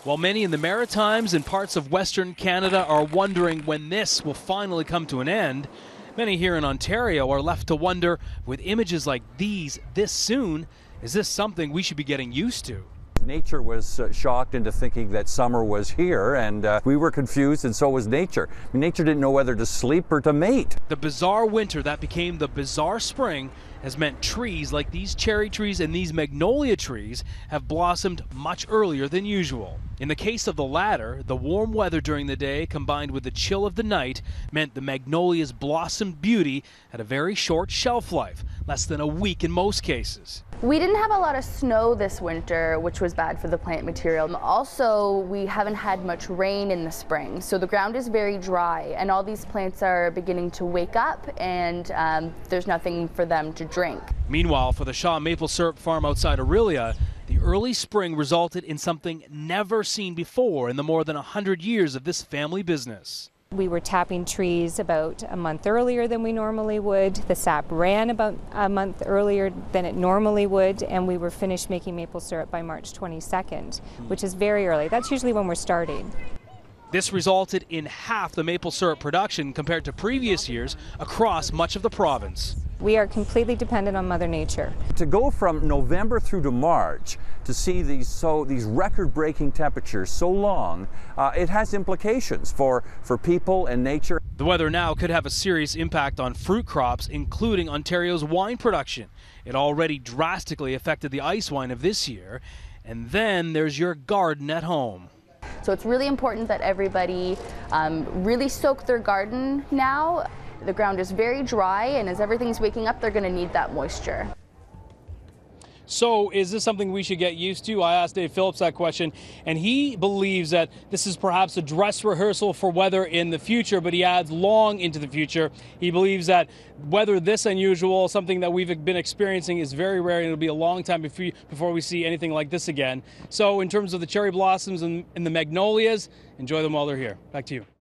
While many in the Maritimes and parts of Western Canada are wondering when this will finally come to an end, many here in Ontario are left to wonder, with images like these this soon, is this something we should be getting used to? Nature was shocked into thinking that summer was here, and we were confused, and so was nature. I mean, nature didn't know whether to sleep or to mate. The bizarre winter that became the bizarre spring has meant trees like these cherry trees and these magnolia trees have blossomed much earlier than usual. In the case of the latter, the warm weather during the day combined with the chill of the night meant the magnolia's blossomed beauty had a very short shelf life, less than a week in most cases. We didn't have a lot of snow this winter, which was bad for the plant material. Also, we haven't had much rain in the spring, so the ground is very dry, and all these plants are beginning to wake up, and there's nothing for them to drink. Meanwhile, for the Shaw Maple Syrup Farm outside Aurelia, the early spring resulted in something never seen before in the more than 100 years of this family business. We were tapping trees about a month earlier than we normally would. The sap ran about a month earlier than it normally would, and we were finished making maple syrup by March 22nd, which is very early. That's usually when we're starting. This resulted in half the maple syrup production compared to previous years across much of the province. We are completely dependent on Mother Nature. To go from November through to March to see these record-breaking temperatures so long, it has implications for people and nature. The weather now could have a serious impact on fruit crops, including Ontario's wine production. It already drastically affected the ice wine of this year. And then there's your garden at home. So it's really important that everybody really soak their garden now. The ground is very dry, and as everything's waking up, they're going to need that moisture. So is this something we should get used to? I asked Dave Phillips that question, and he believes that this is perhaps a dress rehearsal for weather in the future, but he adds long into the future. He believes that weather this unusual, something that we've been experiencing, is very rare, and it'll be a long time before we see anything like this again. So in terms of the cherry blossoms and the magnolias, enjoy them while they're here. Back to you.